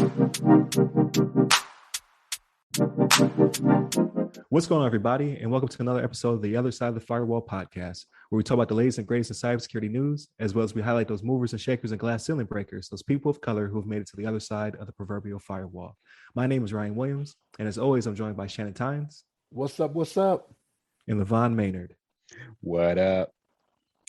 What's going on, everybody, and welcome to another episode of the Other Side of the Firewall podcast, where we talk about the latest and greatest in cybersecurity news, as well as we highlight those movers and shakers and glass ceiling breakers, those people of color who have made it to the other side of the proverbial firewall. My name is Ryan Williams, and as always, I'm joined by Shannon Tynes. What's up? What's up? And LeVon Maynard. What up?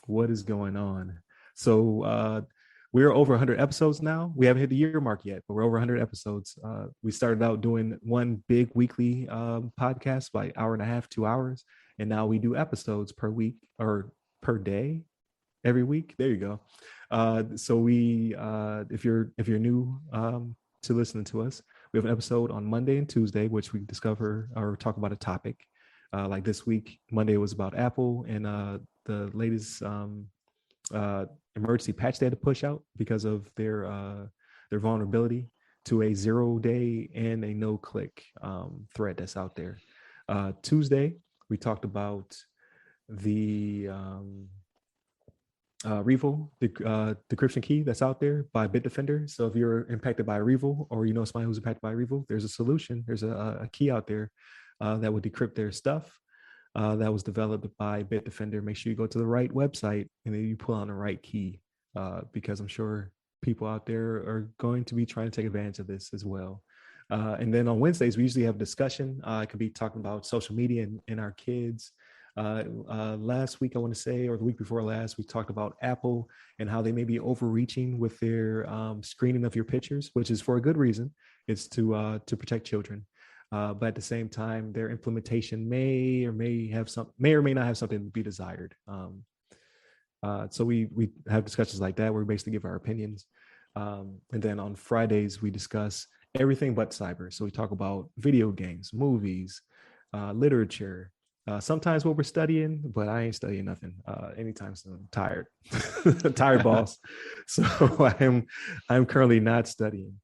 What is going on? So we're over 100 episodes now. We haven't hit the year mark yet, but we're over 100 episodes. We started out doing one big weekly podcast by hour and a half, 2 hours. And now we do episodes per week or per day, every week. There you go. So we, if you're new to listening to us, we have an episode on Monday and Tuesday, which we discover or talk about a topic. Like this week, Monday was about Apple and the latest emergency patch they had to push out because of their vulnerability to a 0-day and a no-click threat that's out there. Tuesday, we talked about the REvil decryption key that's out there by Bitdefender. So if you're impacted by REvil or you know somebody who's impacted by REvil, there's a solution. There's a key out there that would decrypt their stuff. That was developed by Bitdefender. Make sure you go to the right website and then you pull on the right key because I'm sure people out there are going to be trying to take advantage of this as well. And then on Wednesdays, we usually have discussion. It could be talking about social media and our kids. Last week, I want to say, or the week before last, we talked about Apple and how they may be overreaching with their screening of your pictures, which is for a good reason. It's to protect children. But at the same time, their implementation may or may not have something to be desired. So we have discussions like that where we basically give our opinions. And then on Fridays, we discuss everything but cyber. So we talk about video games, movies, literature, sometimes what we're studying, but I ain't studying nothing anytime soon. I'm tired, tired boss. So I'm currently not studying.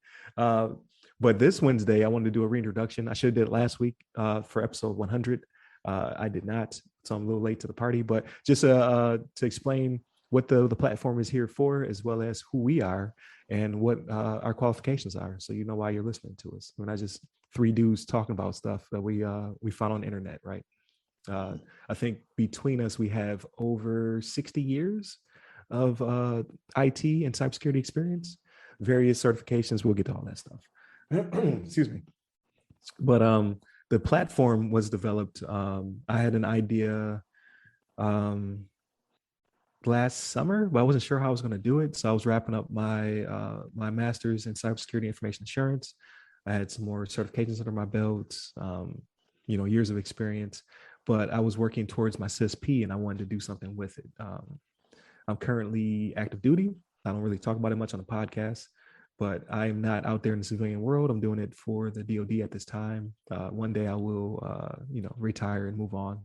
But this Wednesday, I wanted to do a reintroduction. I should have did it last week for episode 100. I did not, so I'm a little late to the party. But just to explain what the platform is here for, as well as who we are and what our qualifications are, so you know why you're listening to us. We're not just three dudes talking about stuff that we found on the internet, right? I think between us, we have over 60 years of IT and cybersecurity experience, various certifications. We'll get to all that stuff. Excuse me. But the platform was developed. I had an idea last summer, but I wasn't sure how I was going to do it. So I was wrapping up my my master's in cybersecurity information assurance. I had some more certifications under my belt, years of experience, but I was working towards my CISP and I wanted to do something with it. I'm currently active duty. I don't really talk about it much on the podcast, but I'm not out there in the civilian world. I'm doing it for the DoD at this time. One day I will, retire and move on.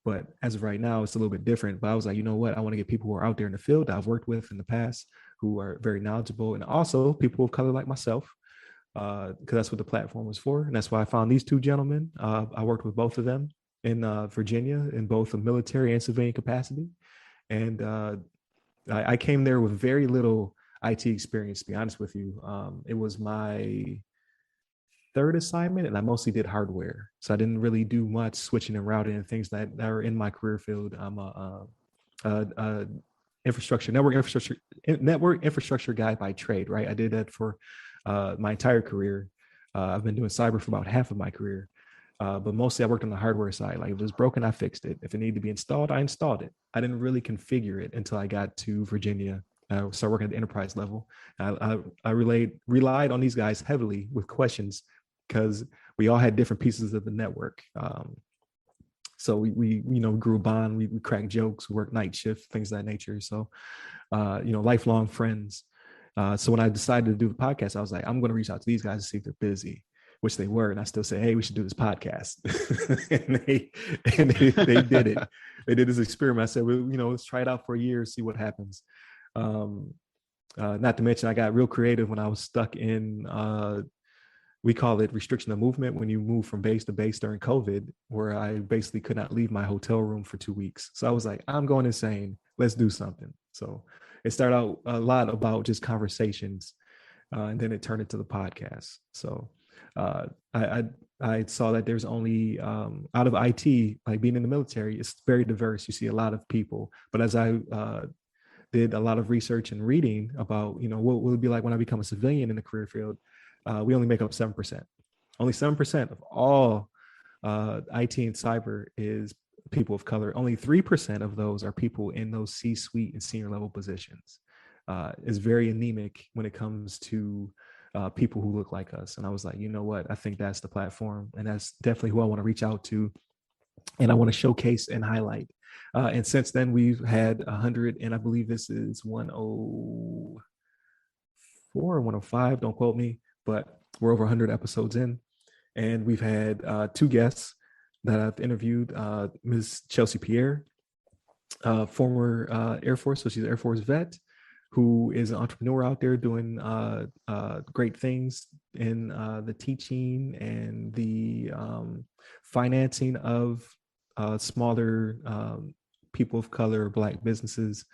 But as of right now, it's a little bit different. But I was like, you know what? I want to get people who are out there in the field that I've worked with in the past, who are very knowledgeable, and also people of color like myself, because that's what the platform was for. And that's why I found these two gentlemen. I worked with both of them in Virginia in both a military and civilian capacity. And I came there with very little IT experience, to be honest with you. It was my third assignment and I mostly did hardware. So I didn't really do much switching and routing and things that are in my career field. I'm a network infrastructure guy by trade, right? I did that for my entire career. I've been doing cyber for about half of my career. But mostly I worked on the hardware side. Like if it was broken, I fixed it. If it needed to be installed, I installed it. I didn't really configure it until I got to Virginia. I started working at the enterprise level. I relied on these guys heavily with questions because we all had different pieces of the network. So we grew a bond. We cracked jokes, worked night shift, things of that nature. So, lifelong friends. So when I decided to do the podcast, I was like, I'm going to reach out to these guys to see if they're busy, which they were. And I still say, hey, we should do this podcast. and they did it. They did this experiment. I said, well, let's try it out for a year, see what happens. Not to mention, I got real creative when I was stuck in, we call it restriction of movement, when you move from base to base during COVID, where I basically could not leave my hotel room for 2 weeks. So I was like, I'm going insane. Let's do something. So it started out a lot about just conversations and then it turned into the podcast. So uh, I, I I saw that there's only out of IT, like being in the military, it's very diverse. You see a lot of people, but as I did a lot of research and reading about, what will it be like when I become a civilian in the career field, we only make up 7%. Only 7% of all IT and cyber is people of color. Only 3% of those are people in those C-suite and senior level positions. Is very anemic when it comes to people who look like us. And I was like, you know what? I think that's the platform, and that's definitely who I want to reach out to, and I want to showcase and highlight. And since then, we've had 100, and I believe this is 104 or 105. Don't quote me, but we're over 100 episodes in, and we've had two guests that I've interviewed. Ms. Chelsea Pierre, former Air Force, so she's an Air Force vet, who is an entrepreneur out there doing great things in the teaching and the financing of smaller people of color, Black businesses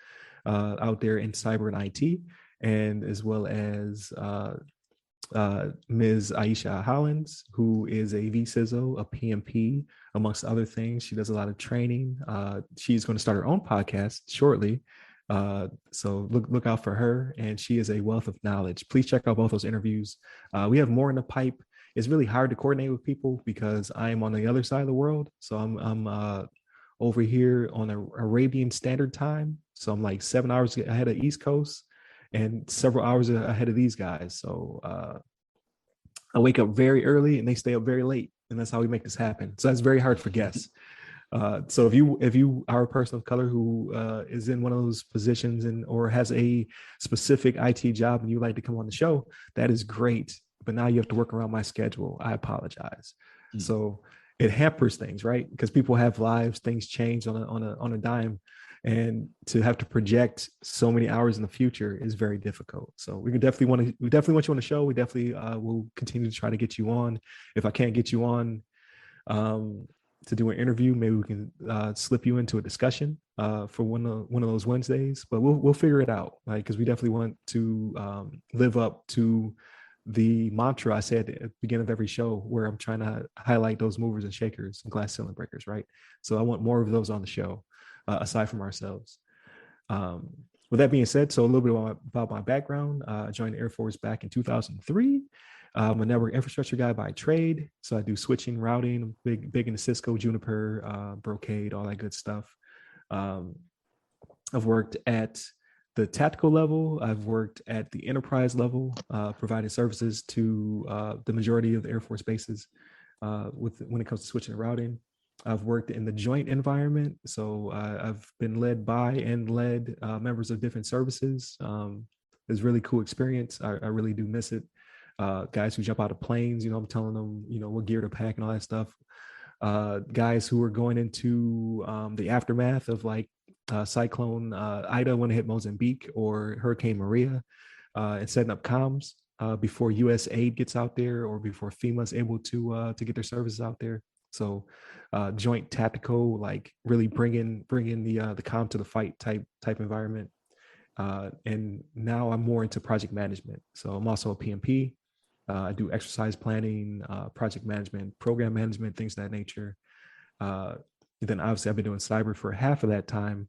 out there in cyber and IT, and as well as Ms. Aisha Hollins, who is a VCISO, a PMP, amongst other things. She does a lot of training. She's going to start her own podcast shortly. So look out for her, and she is a wealth of knowledge. Please check out both those interviews. We have more in the pipe. It's really hard to coordinate with people because I'm on the other side of the world. So I'm over here on Arabian Standard Time. So I'm like 7 hours ahead of East Coast and several hours ahead of these guys. So I wake up very early and they stay up very late, and that's how we make this happen. So that's very hard for guests. So if you are a person of color who is in one of those positions or has a specific IT job and you like to come on the show, that is great. But now you have to work around my schedule. I apologize. So it hampers things, right? Because people have lives, things change on a dime, and to have to project so many hours in the future is very difficult. So we definitely want you on the show. We definitely will continue to try to get you on. If I can't get you on to do an interview, maybe we can slip you into a discussion for one of those Wednesdays. But we'll figure it out, like, because we definitely want to live up to the mantra I said at the beginning of every show, where I'm trying to highlight those movers and shakers and glass ceiling breakers, right? So I want more of those on the show, aside from ourselves. With that being said, so a little bit about my background. I joined the Air Force back in 2003. I'm a network infrastructure guy by trade. So I do switching, routing, big into Cisco, Juniper, Brocade, all that good stuff. I've worked at the tactical level. I've worked at the enterprise level, providing services to the majority of the Air Force bases when it comes to switching and routing. I've worked in the joint environment. So I've been led by and led members of different services. It's a really cool experience. I really do miss it. Guys who jump out of planes, I'm telling them, what gear to pack and all that stuff. Guys who are going into the aftermath of like Cyclone Ida when it hit Mozambique, or Hurricane Maria, and setting up comms before U.S. aid gets out there, or before FEMA is able to get their services out there. So joint tactical, like really bringing the comm to the fight type environment. And now I'm more into project management. So I'm also a PMP. I do exercise planning, project management, program management, things of that nature. Then obviously I've been doing cyber for half of that time.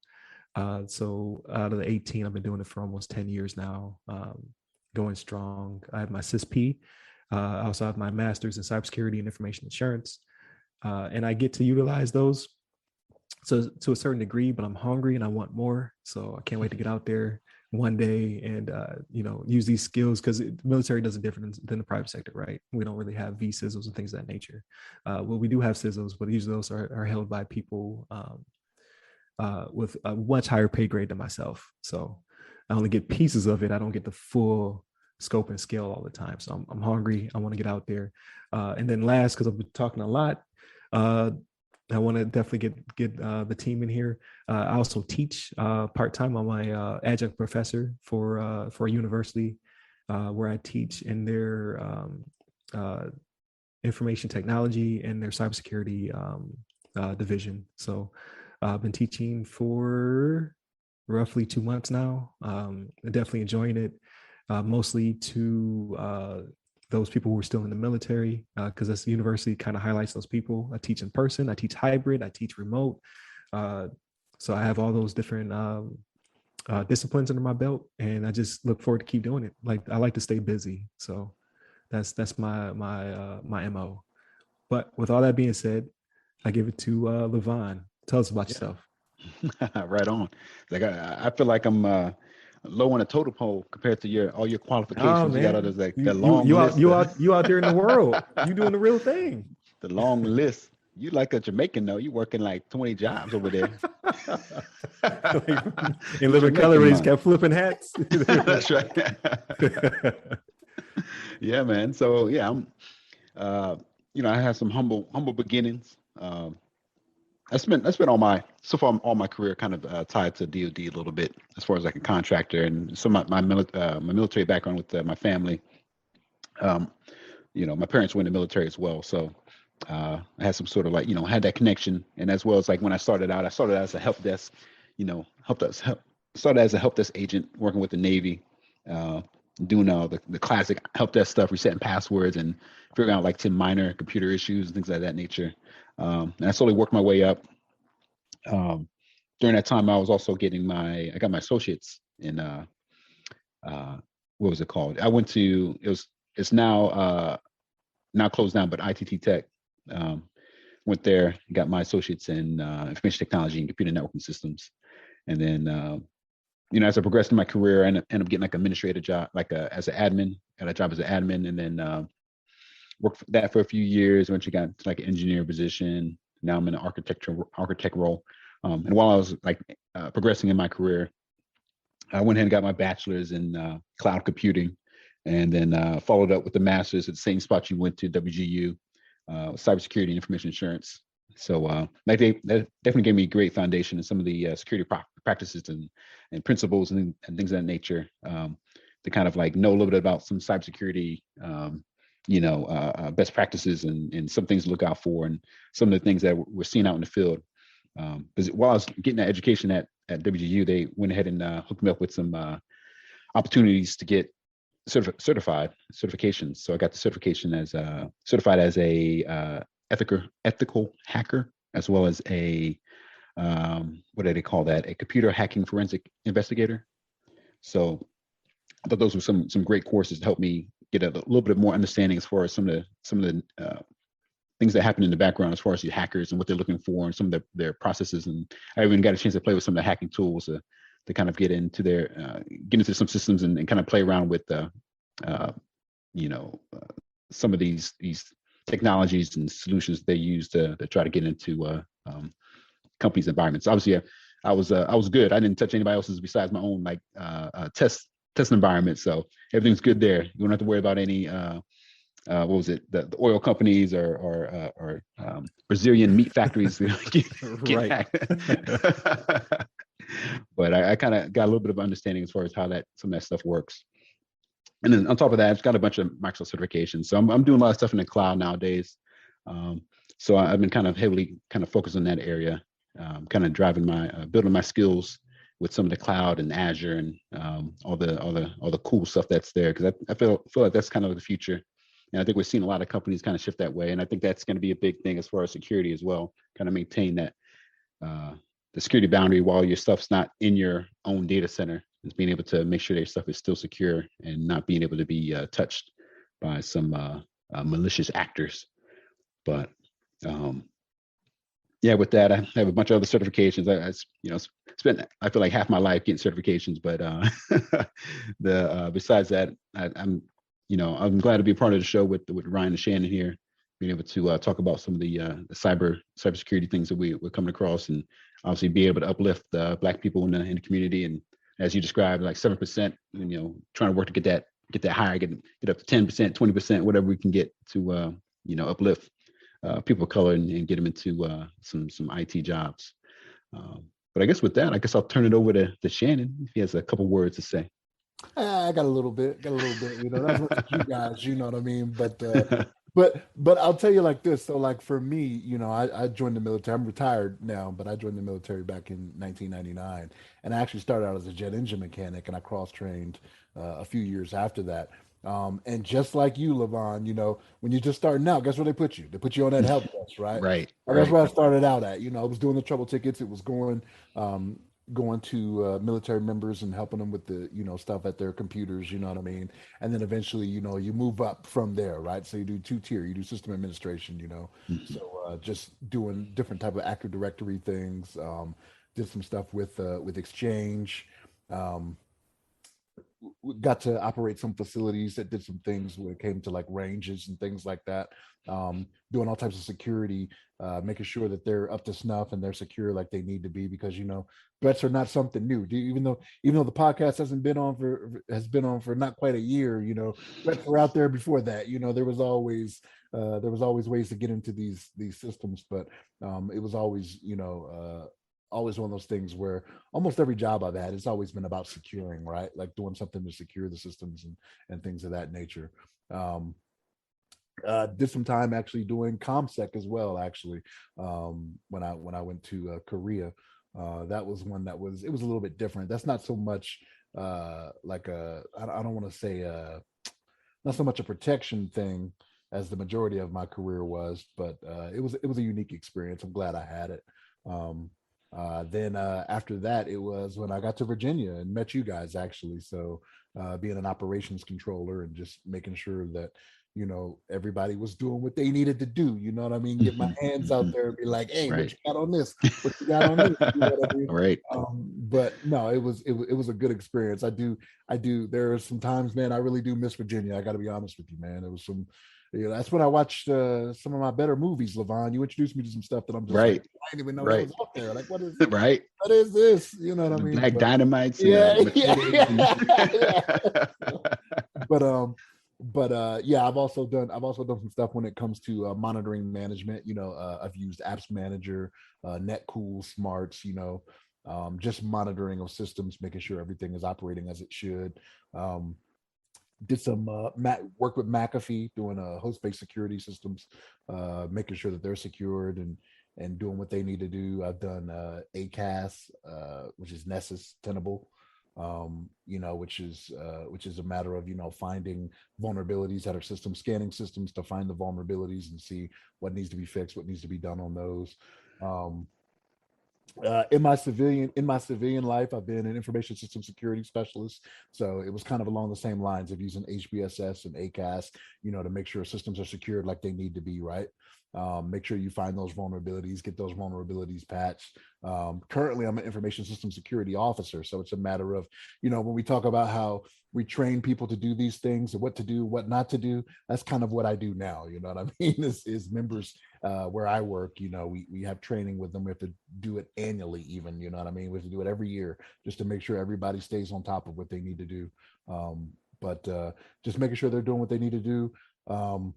So out of the 18, I've been doing it for almost 10 years now, going strong. I have my CISP. I also have my master's in cybersecurity and information insurance. And I get to utilize those to a certain degree, but I'm hungry and I want more. So I can't wait to get out there one day and use these skills, because the military does it different than the private sector, right? We don't really have VCISOs and things of that nature. Well, we do have CISOs, but usually those are held by people with a much higher pay grade than myself. So I only get pieces of it. I don't get the full scope and scale all the time. So I'm hungry. I want to get out there. And then last, because I've been talking a lot, I want to definitely get the team in here. I also teach part-time. I'm my adjunct professor for a university where I teach in their information technology and their cybersecurity division. So I've been teaching for roughly 2 months now. Definitely enjoying it. mostly to those people who are still in the military, because this university kind of highlights those people. I teach in person, I teach hybrid, I teach remote. So I have all those different disciplines under my belt, and I just look forward to keep doing it. Like I like to stay busy, so that's my mo. But with all that being said, I give it to LeVon. Tell us about yourself. Right on. Like I feel like I'm low on a totem pole compared to all your Oh qualifications. You got all man, those like you the you long you out list, you out you out there in the world. You doing the real thing. the long list. You like a Jamaican though. You working like 20 jobs over there. Like, in You living color, Jamaican where he's man. kept flipping hats. That's right. Yeah, man. So yeah, I'm. I had some humble beginnings. I spent all my career kind of tied to DoD a little bit as far as like a contractor and some of my military background with my family. Um, my parents were in the military as well, so I had some sort of like had that connection, and as well as like when I started out, I started as a help desk, started as a help desk agent working with the Navy, uh, doing all the classic help desk stuff, resetting passwords and figuring out like 10 minor computer issues and things like that nature. And I slowly worked my way up. Um, During that time, I was also I got my associates in uh, what was it called? It's now closed down, but ITT Tech. Um, Went there, got my associates in information technology and computer networking systems, and then as I progressed in my career, I ended up getting like an administrative job, as an admin, got a job as an admin, and then worked for that for a few years. Eventually got to like an engineer position. Now I'm in an architect role. And while I was like progressing in my career, I went ahead and got my bachelor's in cloud computing, and then followed up with the master's at the same spot you went to, WGU, cybersecurity and information insurance. So that definitely gave me a great foundation in some of the security practices and principles and things of that nature, to kind of like know a little bit about some cybersecurity, best practices and some things to look out for and some of the things that we're seeing out in the field. Because while I was getting that education at WGU, they went ahead and hooked me up with some opportunities to get certifications. So I got the certification as certified as a ethical hacker, as well as a what do they call that? A computer hacking forensic investigator. So I thought those were some great courses to help me get a little bit more understanding as far as some of the things that happen in the background as far as the hackers and what they're looking for and some of their processes. And I even got a chance to play with some of the hacking tools to kind of get into some systems and kind of play around with some of these technologies and solutions they use to try to get into companies' environments. Obviously, I was good. I didn't touch anybody else's besides my own like test environment, so everything's good there. You don't have to worry about any what was it, the oil companies or Brazilian meat factories get Right. hacked. But I kind of got a little bit of understanding as far as how some of that stuff works. And then on top of that, I've got a bunch of Microsoft certifications. So I'm doing a lot of stuff in the cloud nowadays. So I've been kind of heavily kind of focused on that area, kind of driving building my skills with some of the cloud and Azure and all the cool stuff that's there. Because I feel like that's kind of the future. And I think we're seeing a lot of companies kind of shift that way. And I think that's going to be a big thing as far as security as well, kind of maintain that the security boundary while your stuff's not in your own data center, is being able to make sure their stuff is still secure and not being able to be touched by some malicious actors. But with that, I have a bunch of other certifications. I spent I feel like half my life getting certifications, but besides that, I'm glad to be a part of the show with Ryan and Shannon here, being able to talk about some of the cybersecurity things that we're coming across, and obviously be able to uplift Black people in the community. And as you described, like 7%, trying to work to get that higher, get up to 10%, 20%, whatever we can get to uplift people of color and get them into some IT jobs. But I guess with that, I'll turn it over to Shannon if he has a couple words to say. I got a little bit, not as much as you guys, you know what I mean? But but I'll tell you like this. So like for me, I joined the military. I'm retired now, but I joined the military back in 1999, and I actually started out as a jet engine mechanic, and I cross trained a few years after that. And just like you, LeVon, when you're just starting out, guess where they put you? They put you on that help desk, right? Right, And that's right. where I started out at. I was doing the trouble tickets. It was um, going to military members and helping them with the stuff at their computers. You know what I mean? And then eventually, you move up from there, right? So you do two tier. You do system administration. Mhm. So just doing different type of Active Directory things. Did some stuff with Exchange. Um, got to operate some facilities that did some things when it came to like ranges and things like that. Doing all types of security, making sure that they're up to snuff and they're secure like they need to be, because threats are not something new. Even though the podcast has been on for not quite a year, threats were out there before that. There was always ways to get into these systems, but it was always one of those things where almost every job I've had, it's always been about securing, right? Like doing something to secure the systems and things of that nature. Um, did some time actually doing ComSec as well. Actually, when I went to Korea, that was one it was a little bit different. That's not so much like I don't want to say not so much a protection thing as the majority of my career was, but it was a unique experience. I'm glad I had it. Then after that, it was when I got to Virginia and met you guys actually. So being an operations controller and just making sure that everybody was doing what they needed to do. You know what I mean? Get my Mhm, hands out mhm. there and be like, "Hey, what Right. you got on this? What you got on this?" You know what I mean? Right. But no, it was a good experience. I do. There are some times, man, I really do miss Virginia. I got to be honest with you, man. It was some. That's when I watched some of my better movies, LeVon. You introduced me to some stuff that I'm just like, Right. I didn't even know that Right. was out there. Like, Right. what is this? You know what I The mean? black But dynamites and yeah, the yeah, machetes yeah. and But yeah, I've also done some stuff when it comes to monitoring management. I've used Apps Manager, Netcool, Smarts. Just monitoring of systems, making sure everything is operating as it should. Um, did some work with McAfee doing host-based security systems, making sure that they're secured and doing what they need to do. I've done ACAS, which is Nessus Tenable, which is a matter of finding vulnerabilities at our system, scanning systems to find the vulnerabilities and see what needs to be fixed, what needs to be done on those. Um, in my civilian life, I've been an information system security specialist. So it was kind of along the same lines of using HBSS and ACAS, to make sure systems are secured like they need to be, right? Make sure you find those vulnerabilities, get those vulnerabilities patched. Currently, I'm an information system security officer, so it's a matter of, when we talk about how we train people to do these things and what to do, what not to do. That's kind of what I do now. You know what I mean? Is members where I work, we have training with them. We have to do it annually, even, you know what I mean? We have to do it every year just to make sure everybody stays on top of what they need to do. But just making sure they're doing what they need to do. Um,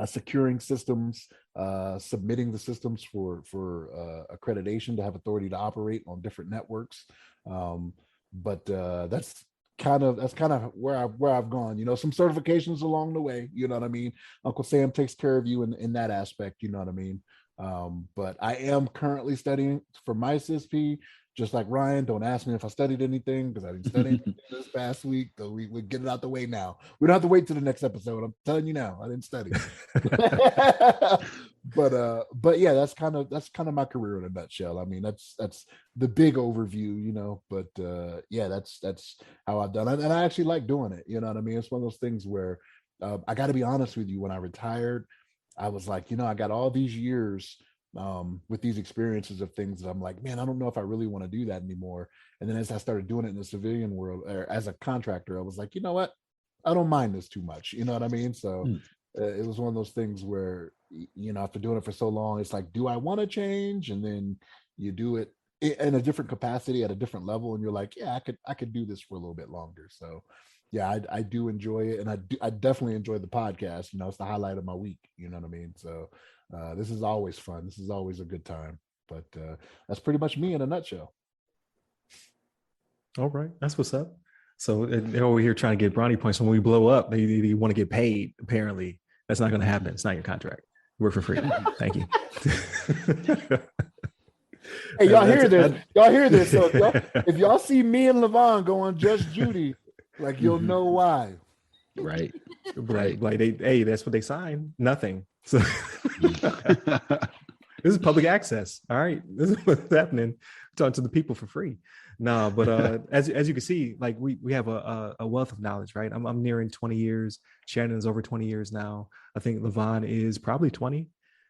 Securing systems, submitting the systems for accreditation to have authority to operate on different networks. Um, but that's kind of where I've gone. Some certifications along the way. You know what I mean? Uncle Sam takes care of you in that aspect. You know what I mean? But I am currently studying for my CSP. Just like Ryan, don't ask me if I studied anything because I didn't study anything this past week. So we get it out the way now. We don't have to wait till the next episode. I'm telling you now, I didn't study. But yeah, that's kind of my career in a nutshell. I mean, that's the big overview, But yeah, that's how I've done it, and I actually like doing it. You know what I mean? It's one of those things where I got to be honest with you. When I retired, I was like, I got all these years with these experiences of things that I'm like, man, I don't know if I really want to do that anymore. And then as I started doing it in the civilian world or as a contractor, I was like, you know what? I don't mind this too much. You know what I mean? So it was one of those things where, after doing it for so long, it's like, do I want to change? And then you do it in a different capacity at a different level. And you're like, yeah, I could do this for a little bit longer. So yeah, I do enjoy it. And I definitely enjoy the podcast. It's the highlight of my week. You know what I mean? So this is always fun. This is always a good time. But that's pretty much me in a nutshell. All right, that's what's up. So and they're over here trying to get brownie points. When we blow up, they want to get paid. Apparently, That's not going to happen. It's not your contract. Work for free. Thank you. Hey, y'all hear this? Y'all hear this? So if y'all see me and LeVon go on Just Judy, like you'll know why. Right. Like hey, that's what they signed. Nothing. So this is public access. All right, this is what's happening. Talking to the people for free. No, but as you can see, like we have a wealth of knowledge, right? I'm nearing 20 years. Shannon's over 20 years now. I think LeVon is probably 20,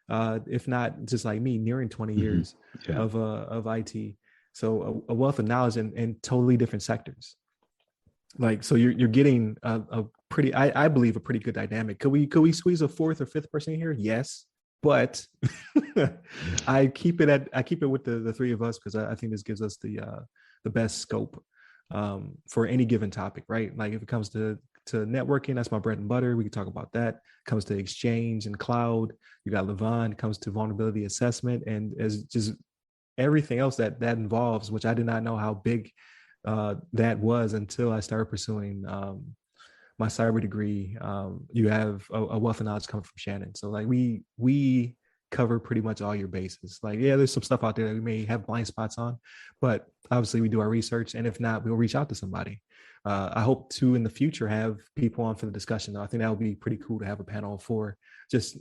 if not just like me, nearing 20 years of IT. So a wealth of knowledge in totally different sectors. Like, so you're getting a pretty, I believe, a pretty good dynamic. Could we squeeze a fourth or fifth person here? Yes, but I keep it with the three of us because I think this gives us the best scope for any given topic, right? Like if it comes to networking, that's my bread and butter. We can talk about that. Comes to exchange and cloud, you got LeVon. Comes to vulnerability assessment, and as just everything else that involves, which I did not know how big that was until I started pursuing my cyber degree. You have a wealth of knowledge coming from Shannon. So like we cover pretty much all your bases. Like, yeah, there's some stuff out there that we may have blind spots on, but obviously we do our research. And if not, we'll reach out to somebody. I hope to in the future have people on for the discussion. I think that would be pretty cool to have a panel for just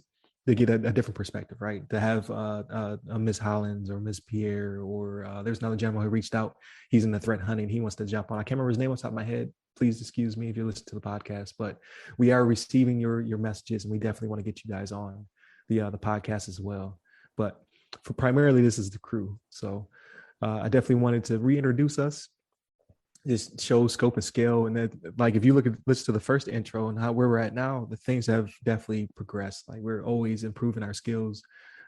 to get a different perspective, right? To have a Miss Hollins or Miss Pierre, or there's another gentleman who reached out. He's in the threat hunting. He wants to jump on. I can't remember his name off the top of my head. Please excuse me if you listen to the podcast, but we are receiving your messages, and we definitely want to get you guys on the podcast as well. But for primarily, this is the crew. So I definitely wanted to reintroduce us. Just show scope and scale, and that, like, if you listen to the first intro and where we're at now, the things have definitely progressed. Like, we're always improving our skills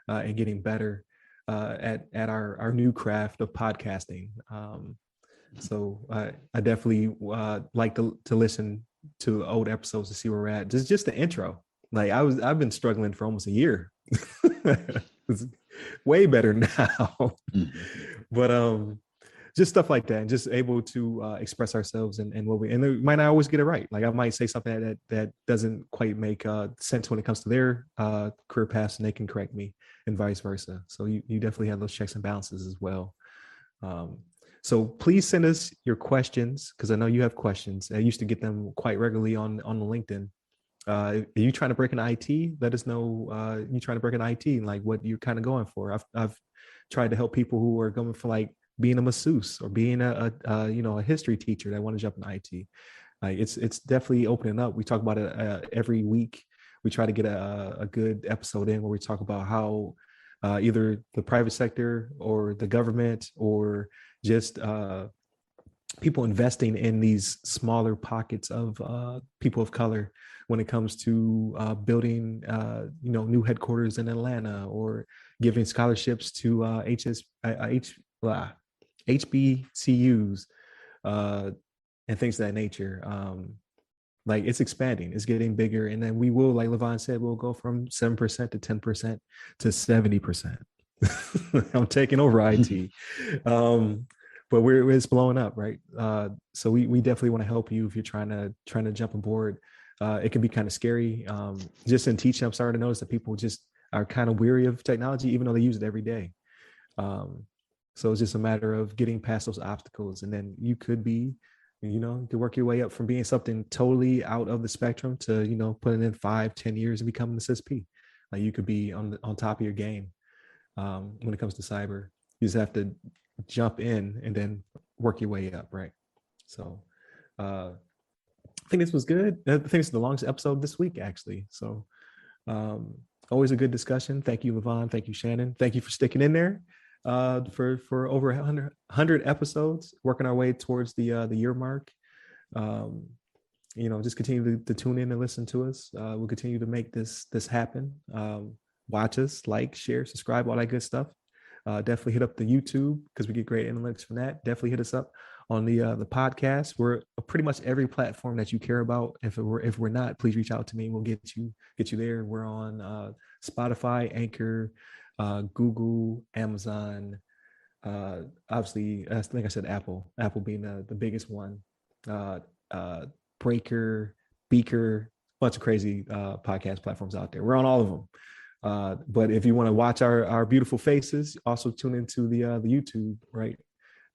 and getting better at our new craft of podcasting. So I definitely like to listen to old episodes to see where we're at. Just the intro. Like, I've been struggling for almost a year. It's way better now. But just stuff like that, and just able to express ourselves and what and we might not always get it right. Like, I might say something that doesn't quite make sense when it comes to their career paths, and they can correct me, and vice versa. So you definitely have those checks and balances as well. So please send us your questions, because I know you have questions. I used to get them quite regularly on LinkedIn. Are you trying to break in IT? Let us know you trying to break in IT and like what you're kind of going for. I've tried to help people who are going for like being a masseuse or being a history teacher that want to jump in IT. It's definitely opening up. We talk about it every week. We try to get a good episode in where we talk about how either the private sector or the government or just people investing in these smaller pockets of people of color when it comes to building new headquarters in Atlanta, or giving scholarships to HBCUs and things of that nature. Like, it's expanding, it's getting bigger, and then we will, like LeVon said, we'll go from 7% to 10% to 70%. I'm taking over IT. But it's blowing up, right? So we definitely want to help you if you're trying to jump aboard. It can be kind of scary. Just in teaching, I'm starting to notice that people just are kind of weary of technology, even though they use it every day. So it's just a matter of getting past those obstacles, and then you could be, to work your way up from being something totally out of the spectrum to, putting in 5-10 years and becoming an SSP. Like, you could be on top of your game when it comes to cyber. You just have to jump in and then work your way up, right? So I think this was good. I think it's the longest episode this week, actually. So always a good discussion. Thank you, LeVon. Thank you, Shannon. Thank you for sticking in there for over 100 episodes, working our way towards the year mark. Just continue to tune in and listen to us. We'll continue to make this happen. Watch us, like, share, subscribe, all that good stuff. Definitely hit up the YouTube, because we get great analytics from that. Definitely hit us up on the podcast. We're pretty much every platform that you care about. If we're not, please reach out to me. We'll get you there. We're on Spotify, Anchor, Google, Amazon. Obviously, I think I said Apple being the biggest one. Breaker, Beaker, bunch of crazy podcast platforms out there. We're on all of them. But if you want to watch our beautiful faces, also tune into the YouTube, right?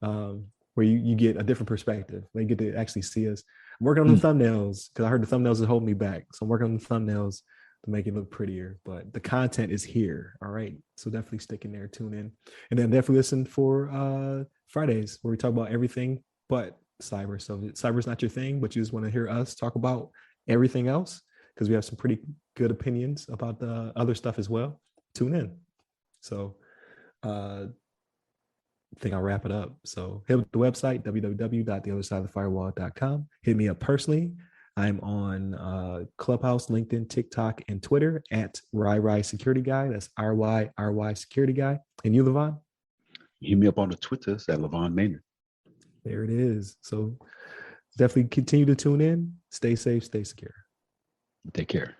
Where you get a different perspective. They get to actually see us. I'm working on the thumbnails because I heard the thumbnails is holding me back. So I'm working on the thumbnails to make it look prettier. But the content is here. All right. So definitely stick in there, tune in. And then definitely listen for Fridays where we talk about everything but cyber. So cyber's not your thing, but you just want to hear us talk about everything else because we have some pretty good opinions about the other stuff as well. Tune in. So I think I'll wrap it up. So hit the website, www.theothersideofthefirewall.com. Hit me up personally. I'm on Clubhouse, LinkedIn, TikTok, and Twitter at RY Security Guy. That's RY Security Guy. And you, LeVon? Hit me up on the Twitters at LeVon Maynard. There it is. So definitely continue to tune in. Stay safe, stay secure. Take care.